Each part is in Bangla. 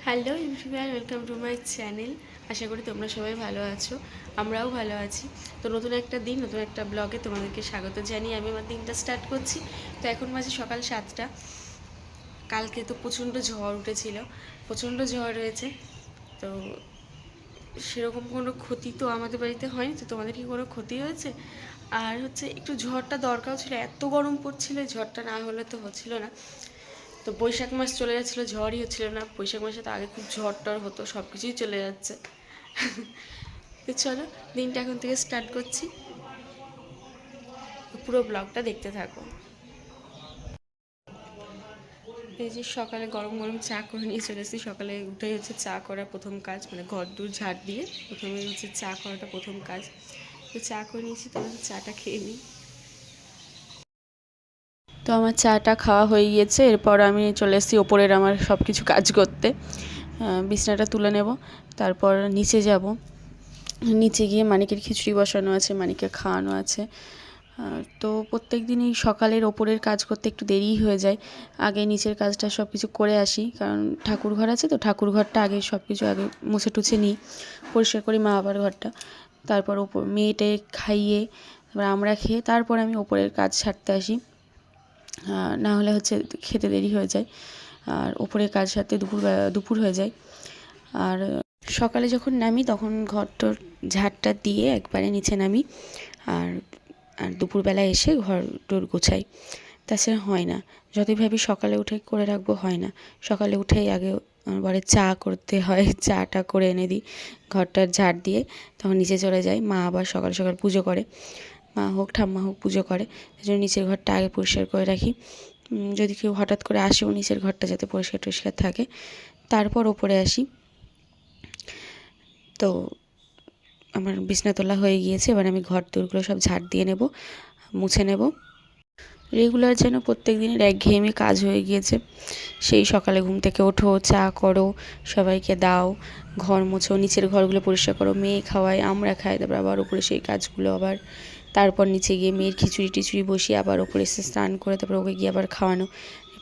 Hello everyone, welcome to my channel. আশা করি তোমরা সবাই ভালো আছো, আমরাও ভালো আছি। তো নতুন একটা দিন, নতুন একটা ব্লগে তোমাদেরকে স্বাগত জানিয়ে আমি আমার দিনটা স্টার্ট করছি। তো এখন বাজে সকাল 7টা। কালকে তো প্রচণ্ড ঝড় উঠেছিল, প্রচণ্ড ঝড় হয়েছে। তো সেরকম কোনো ক্ষতি তো আমাদের বাড়িতে হয়নি। তো তোমাদের কি কোনো ক্ষতি হয়েছে? আর হচ্ছে একটু ঝড়টা দরকারও ছিল, এত গরম পড়ছিল, ঝড়টা না হলে তো হচ্ছিল না। তো বৈশাখ মাস চলে যাচ্ছিলো, ঝড়ই হচ্ছিল না। বৈশাখ মাসে তো আগে খুব ঝড় টড় হতো, সব কিছুই চলে যাচ্ছে। তো চলো, দিনটা এখন থেকে স্টার্ট করছি, পুরো ব্লগটা দেখতে থাকো। এই যে সকালে গরম গরম চা করে নিয়ে চলে এসেছি। সকালে উঠেই হচ্ছে চা করা প্রথম কাজ, মানে ঘর দূর ঝাড় দিয়ে প্রথমে হচ্ছে চা করাটা প্রথম কাজ। তো চা করে নিয়েছি, তো চাটা খেয়ে নিই। তো আমার চাটা খাওয়া হয়ে গিয়েছে। এরপর আমি চলে এসেছি ওপরের আমার সব কিছু কাজ করতে। বিছনাটা তুলে নেব, তারপর নিচে যাব। নিচে গিয়ে মানিকের খিচুড়ি বসানো আছে, মানিককে খাওয়ানো আছে। তো প্রত্যেক দিনই সকালের ওপরের কাজ করতে একটু দেরিই হয়ে যায়। আগে নিচের কাজটা সব কিছু করে আসি, কারণ ঠাকুর ঘর আছে, তো ঠাকুর ঘরটা আগে সব কিছু আগে মুছে টুছে নিই, পরিষ্কার করি মা বাবার ঘরটা। তারপর ওপর মেয়েটে খাইয়ে, তারপর আমরা খেয়ে তারপর আমি ওপরের কাজ সারতে আসি। না হলে হচ্ছে খেতে দেরি হয়ে যায়, আর ওপরের কাজ সারতে দুপুর হয়ে যায়। আর সকালে যখন নামি তখন ঘরটোর ঝাড়টা দিয়ে একবারে নিচে নামি, আর আর দুপুরবেলা এসে ঘর টোর গোছাই। তাছাড়া হয় না, যতই ভাবি সকালে উঠে করে রাখবো, হয় না। সকালে উঠেই আগে বলে চা করতে হয়, চাটা করে এনে দিই, ঘরটার ঝাড় দিয়ে তখন নিচে চলে যাই। মা আবার সকাল সকাল পুজো করে, মা হোক ঠাম্মা হোক পুজো করে, সেই জন্য নিচের ঘরটা আগে পরিষ্কার করে রাখি। যদি কেউ হঠাৎ করে আসেও, নিচের ঘরটা যাতে পরিষ্কার টরিষ্কার থাকে। তারপর ওপরে আসি। তো আমার বিছনা তোলা হয়ে গিয়েছে, এবার আমি ঘর দোরগুলো সব ঝাড় দিয়ে নেব, মুছে নেব। রেগুলার যেন প্রত্যেক দিনের একঘেয়েমি কাজ হয়ে গিয়েছে। সেই সকালে ঘুম থেকে ওঠো, চা করো, সবাইকে দাও, ঘর মোছো, নিচের ঘরগুলো পরিষ্কার করো, মেয়ে খাওয়ায়, আমরা খাই, তারপর আবার উপরে সেই কাজগুলো আবার। তারপর নিচে গিয়ে মেয়ের খিচুড়ি টিচুড়ি বসিয়ে আবার ওপরে এসে স্নান করে তারপর ওকে গিয়ে আবার খাওয়ানো।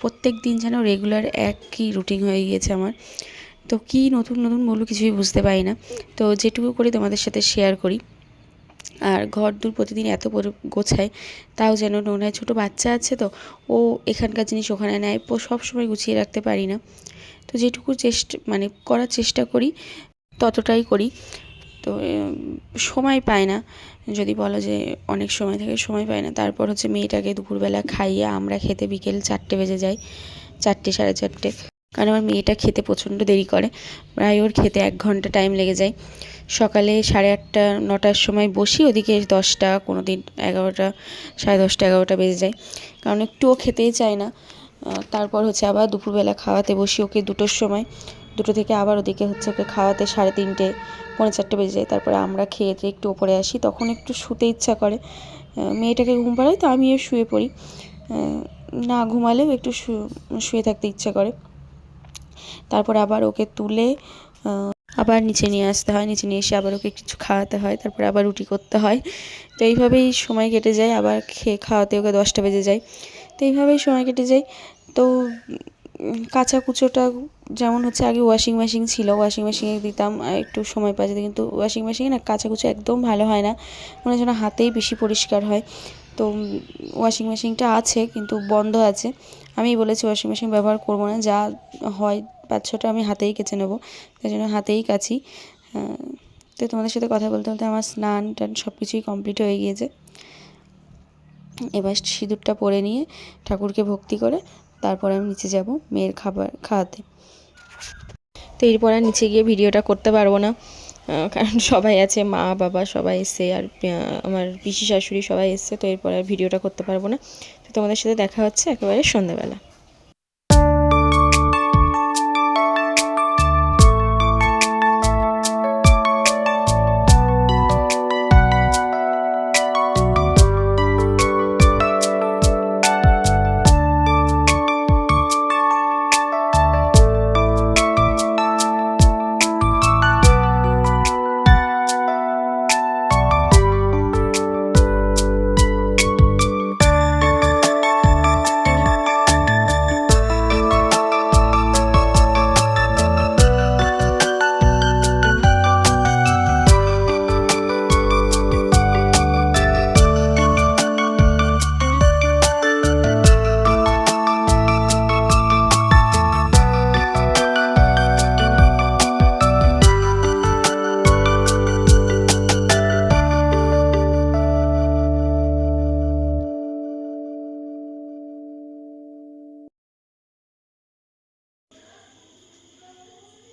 প্রত্যেক দিন যেন রেগুলার একই রুটিন হয়ে গিয়েছে আমার। তো কী নতুন নতুন বলবো কিছুই বুঝতে পারি না। তো যেটুকু করি তোমাদের সাথে শেয়ার করি। আর ঘর দূর প্রতিদিন এত গোছায়, তাও যেন মনে হয় ছোটো বাচ্চা আছে, তো ও এখানকার জিনিস ওখানে নেয়, সব সময় গুছিয়ে রাখতে পারি না। তো যেটুকু মানে করার চেষ্টা করি ততটাই করি। তো সময় পাই না, যদি বলো যে অনেক সময় থাকে, সময় পাই না। তারপর হচ্ছে মেয়েটাকে দুপুরবেলা খাইয়ে আমরা খেতে বিকেল 4টে বেজে যায়, 4টে 4:30। কারণ আমার মেয়েটা খেতে প্রচণ্ড দেরি করে, প্রায় ওর খেতে 1 ঘন্টা টাইম লেগে যায়। সকালে 8:30 9টার সময় বসি, ওদিকে 10টা, কোনো দিন 11টা, 10:30 11টা বেজে যায়, কারণ একটুও খেতেই চায় না। তারপর হচ্ছে আবার দুপুরবেলা খাওয়াতে বসি ওকে 2টোর সময়, 2টো থেকে আবার ওদিকে হচ্ছে ওকে খাওয়াতে 3:30 4:45 বেজে যায়। তারপরে আমরা খেয়ে একটু ওপরে আসি, তখন একটু শুতে ইচ্ছা করে, মেয়েটাকে ঘুম পাড়াই, তো আমিও শুয়ে পড়ি। না ঘুমালেও একটু শুয়ে থাকতে ইচ্ছা করে। তারপর আবার ওকে তুলে আবার নিচে নিয়ে আসতে হয়, নিচে নিয়ে এসে আবার ওকে কিছু খাওয়াতে হয়, তারপরে আবার রুটি করতে হয়। তো এইভাবেই সময় কেটে যায়, আবার খাওয়াতে ওকে 10টা বেজে যায়। তো এইভাবেই সময় কেটে যায়। তো কাচা কুচোটা যেমন হচ্ছে আগে ওয়াশিং মেশিন ছিল, ওয়াশিং মেশিনে দিতাম একটু সময় পাওয়া যেত, কিন্তু ওয়াশিং মেশিনে না কাচা কুচো একদম ভালো হয় না, মনে হয় যেন হাতেই বেশি পরিষ্কার হয়। তো ওয়াশিং মেশিনটা আছে কিন্তু বন্ধ আছে। আমি বলেছি ওয়াশিং মেশিন ব্যবহার করবো না, যা হয় 5-6টা আমি হাতেই কেচে নেবো, তাই জন্য হাতেই কাচি। তো তোমাদের সাথে কথা বলতে বলতে আমার স্নান টান সব কিছুই কমপ্লিট হয়ে গিয়েছে। এবার সিঁদুরটা পরে নিয়ে ঠাকুরকে ভক্তি করে তারপর আমি নিচে যাব মেয়ের খাবার খাওয়াতে। তো এরপর আর নিচে গিয়ে ভিডিওটা করতে পারবো না, কারণ সবাই আছে, মা বাবা সবাই এসছে, আর আমার পিসি শাশুড়ি সবাই এসছে। তো এরপর আর ভিডিওটা করতে পারবো না। তো তোমাদের সাথে দেখা হচ্ছে একেবারে সন্ধ্যাবেলা।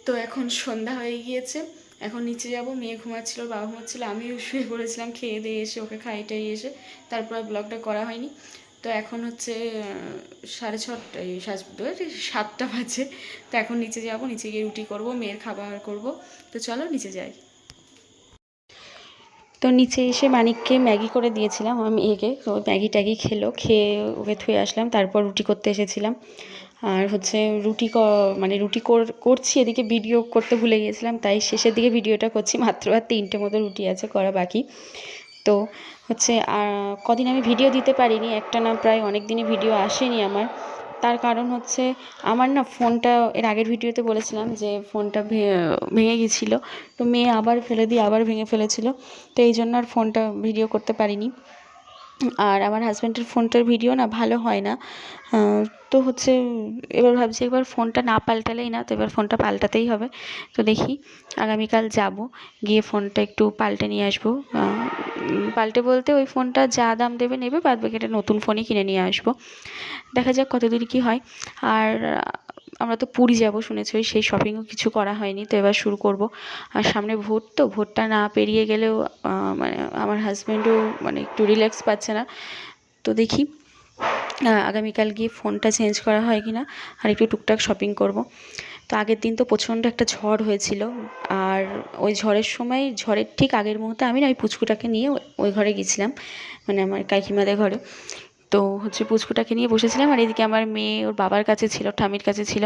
তো এখন সন্ধ্যা হয়ে গিয়েছে, এখন নিচে যাব। মেয়ে ঘুমাচ্ছিল, বাবা ঘুমাচ্ছিল, আমিও শুয়ে পড়েছিলাম খেয়ে দিয়ে এসে, ওকে খাইটাই এসে। তারপর ব্লগটা করা হয়নি। তো এখন হচ্ছে 6:30, 7টা বাজে। তো এখন নিচে যাব, নিচে গিয়ে রুটি করব, মেয়ের খাবার করব। তো চলো নিচে যাই। তো নিচে এসে মানিককে ম্যাগি করে দিয়েছিলাম, আমি মেয়েকে। তো ম্যাগি ট্যাগি খেলো, খেয়ে ওকে থুয়ে আসলাম। তারপর রুটি করতে এসেছিলাম। আর হচ্ছে মানে রুটি করছি, এদিকে ভিডিও করতে ভুলে গিয়েছিলাম, তাই শেষের দিকে ভিডিওটা করছি। মাত্র আর 3টে মতো রুটি আছে করা বাকি। তো হচ্ছে কদিন আমি ভিডিও দিতে পারিনি, একটা না প্রায় অনেক দিনই ভিডিও আসেনি আমার। তার কারণ হচ্ছে আমার না ফোনটা, এর আগের ভিডিওতে বলেছিলাম যে ফোনটা ভেঙে গেছিলো। তো মেয়ে আবার ফেলে দিয়ে আবার ভেঙে ফেলেছিল। তো এই জন্য আর ফোনটা ভিডিও করতে পারিনি। আর আমার হাজব্যান্ডের ফোনটার ভিডিও না ভালো হয় না। তো হচ্ছে এবার ভাবছি একবার ফোনটা না পাল্টালেই না, তো এবার ফোনটা পাল্টাতেই হবে। তো দেখি আগামীকাল যাব, গিয়ে ফোনটা একটু পাল্টে নিয়ে আসবো। পাল্টে বলতে ওই ফোনটা যা দাম দেবে নেবে, বাদ বাকি একটা নতুন ফোনই কিনে নিয়ে আসবো। দেখা যাক কতদূর কী হয়। আর আমরা তো পুরী যাব শুনেছই, সেই শপিংও কিছু করা হয়নি। তো এবার শুরু করব। আর সামনে ভোট, তো ভোটটা না পেরিয়ে গেলেও মানে আমার হাজব্যান্ডও মানে একটু রিল্যাক্স পাচ্ছে না। তো দেখি আগামীকাল গিয়ে ফোনটা চেঞ্জ করা হয় কি না, আর একটু টুকটাক শপিং করব। তো আগের দিন তো প্রচণ্ড একটা ঝড় হয়েছিল। আর ওই ঝড়ের সময়, ঝড়ের ঠিক আগের মুহূর্তে আমি না ওই পুচকুটাকে নিয়ে ওই ঘরে গেছিলাম, মানে আমার কাকিমাদের ঘরে। তো হচ্ছে পুচকুটাকে নিয়ে বসেছিলাম, আর এদিকে আমার মেয়ে ওর বাবার কাছে ছিল, ঠাম্মির কাছে ছিল।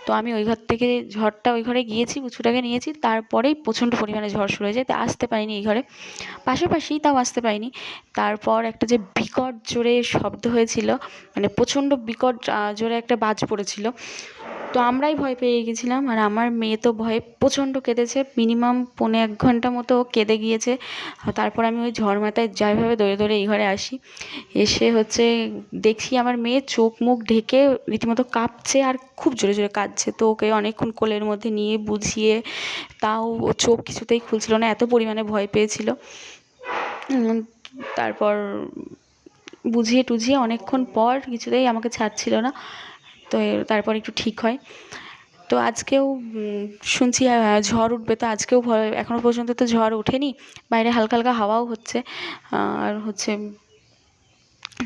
তো আমি ওই ঘর থেকে ঝড়টা, ওই ঘরে গিয়েছি, পুচকুটাকে নিয়েছি, তারপরেই প্রচণ্ড পরিমাণে ঝড় শুরু হয়ে যায়। তো আসতে পারিনি এই ঘরে, পাশাপাশি, তাও আসতে পারিনি। তারপর একটা যে বিকট জোরে শব্দ হয়েছিল, মানে প্রচণ্ড বিকট জোরে একটা বাজ পড়েছিল। তো আমরাই ভয় পেয়ে গেছিলাম, আর আমার মেয়ে তো ভয়ে প্রচণ্ড কেঁদেছে, মিনিমাম 1.25 ঘন্টা মতো কেঁদে গিয়েছে। তারপর আমি ওই ঝড় মাথায় যাইভাবে দৌড়ে দৌড়ে এই ঘরে আসি। এসে হচ্ছে দেখি আমার মেয়ে চোখ মুখ ঢেকে রীতিমতো কাঁপছে, আর খুব জোরে জোরে কাঁদছে। তো ওকে অনেকক্ষণ কোলের মধ্যে নিয়ে বুঝিয়ে, তাও ও চোখ কিছুতেই খুলছিল না, এত পরিমাণে ভয় পেয়েছিল। তারপর বুঝিয়ে টুঝিয়ে অনেকক্ষণ পর কিছুতেই আমাকে ছাড়ছিল না। তো তারপর একটু ঠিক হয়। তো আজকেও শুনছি ঝড় উঠবে, তো আজকেও ভয়, এখনও পর্যন্ত তো ঝড় ওঠেনি। বাইরে হালকা হালকা হাওয়াও হচ্ছে। আর হচ্ছে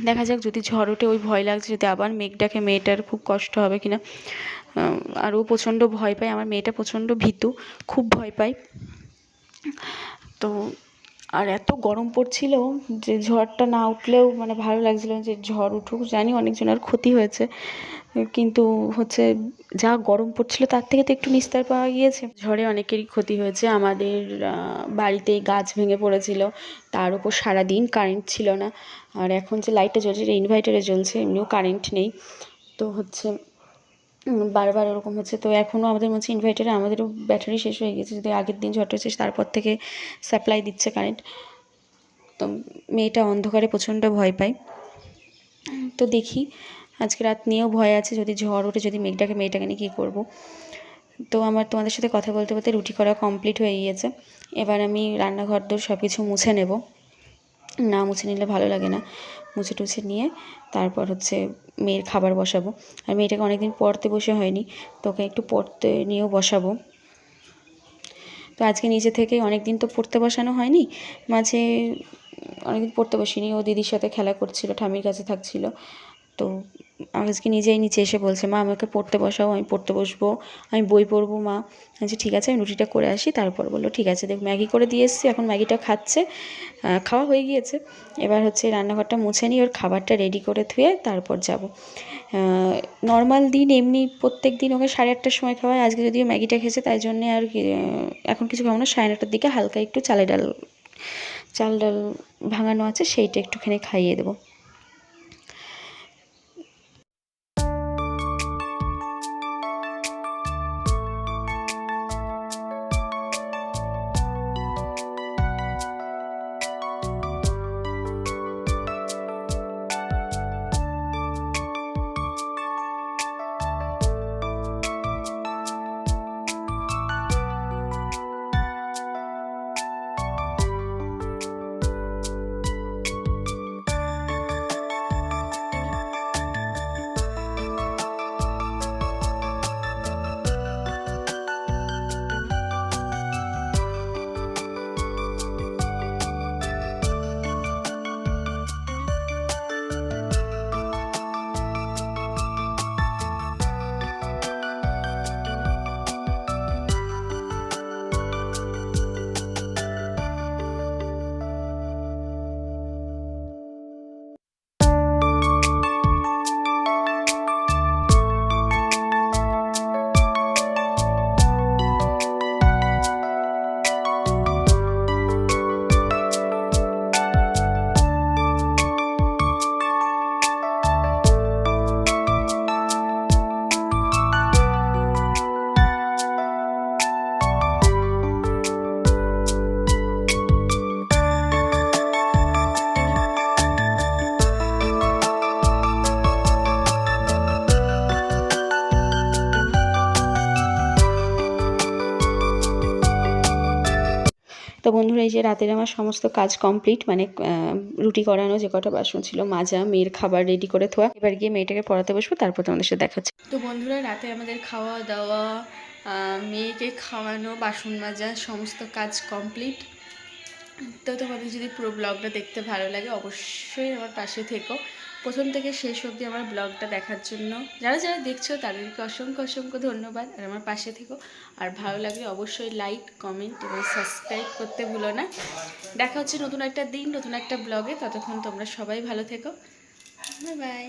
দেখা যাক, যদি ঝড় ওঠে, ওই ভয় লাগছে যদি আবার মেঘ ডাকে, মেয়েটার খুব কষ্ট হবে কিনা। আর ও প্রচণ্ড ভয় পায়, আমার মেয়েটা প্রচণ্ড ভীতু, খুব ভয় পায়। তো আর এত গরম পড়ছিল যে ঝড়টা না উঠলেও মানে ভালো লাগছিল না, যে ঝড় উঠুক। জানি অনেকজনের ক্ষতি হয়েছে, কিন্তু হচ্ছে যা গরম পড়ছিল তার থেকে তো একটু নিস্তার পাওয়া গিয়েছে। ঝড়ে অনেকেরই ক্ষতি হয়েছে, আমাদের বাড়িতেই গাছ ভেঙে পড়েছিল, তার উপর সারাদিন কারেন্ট ছিল না। আর এখন যে লাইটটা জ্বলছে এটা ইনভার্টারে জ্বলছে, এমনিও কারেন্ট নেই। তো হচ্ছে বারবার ওরকম হচ্ছে। তো এখনও আমাদের মধ্যে ইনভার্টারে আমাদেরও ব্যাটারি শেষ হয়ে গেছে, যদি আগের দিন ঝড়টা হচ্ছে তারপর থেকে সাপ্লাই দিচ্ছে কারেন্ট। তো মেয়েটা অন্ধকারে প্রচণ্ড ভয় পায়। তো দেখি, আজকে রাত নিয়েও ভয় আছে, যদি ঝড় ওঠে, যদি মেঘটাকে, মেয়েটাকে নিয়ে কী করবো। তো আমার তোমাদের সাথে কথা বলতে বলতে রুটি করা কমপ্লিট হয়ে গিয়েছে। এবার আমি রান্নাঘর দোর সব কিছু মুছে নেব, না মুছে নিলে ভালো লাগে না। মুছে টুছে নিয়ে তারপর হচ্ছে মেয়ের খাবার বসাবো। আর মেয়েটাকে অনেকদিন পড়তে বসে হয়নি, তো ওকে একটু পড়তে নিয়েও বসাবো। তো আজকে নিজে থেকেই, অনেকদিন তো পড়তে বসানো হয়নি, মাঝে অনেকদিন পড়তে বসিনি, ও দিদির সাথে খেলা করছিল, ঠাম্মির কাছে থাকছিল। তো আজকে নিজেই নিচে এসে বলছে, মা আমাকে পড়তে বসাও, আমি পড়তে বসবো, আমি বই পড়বো মা। আচ্ছা ঠিক আছে, আমি রুটিটা করে আসি। তারপর বললো ঠিক আছে। দেখ ম্যাগি করে দিয়ে এসেছি, এখন ম্যাগিটা খাচ্ছে, খাওয়া হয়ে গিয়েছে। এবার হচ্ছে রান্নাঘরটা মুছে নিই, ওর খাবারটা রেডি করে ধুয়ে তারপর যাব। নর্মাল দিন এমনি প্রত্যেক দিন ওকে 8:30টার সময় খাওয়াই, আজকে যদিও ম্যাগিটা খেয়েছে তাই জন্যে আর এখন কিছু খাবো না। 9:30টার দিকে হালকা একটু চাল ডাল ভাঙানো আছে, সেইটা একটুখানি খাইয়ে দেবো। তো বন্ধুরা, এই যে রাতের আমার সমস্ত কাজ কমপ্লিট, মানে রুটি করানো, যে কটা বাসন ছিল মাজা, মেয়ের খাবার রেডি করে থোয়া। এবার গিয়ে মেয়েটাকে পড়াতে বসবো, তারপর তোমাদের সাথে দেখাচ্ছি। তো বন্ধুরা, রাতে আমাদের খাওয়া দাওয়া, মেয়েকে খাওয়ানো, বাসন মাজা, সমস্ত কাজ কমপ্লিট। তো তোমাদের যদি পুরো ব্লগটা দেখতে ভালো লাগে অবশ্যই আমার পাশে থেকো, প্রথম থেকে শেষ অবধি আমার ব্লগটা দেখার জন্য। যারা যারা দেখছো তাদেরকে অসংখ্য অসংখ্য ধন্যবাদ, আর আমার পাশে থেকো। আর ভালো লাগলে অবশ্যই লাইক, কমেন্ট এবং সাবস্ক্রাইব করতে ভুলো না। দেখা হচ্ছে নতুন একটা দিন, নতুন একটা ব্লগে। ততক্ষণ তোমরা সবাই ভালো থেকো। Bye bye.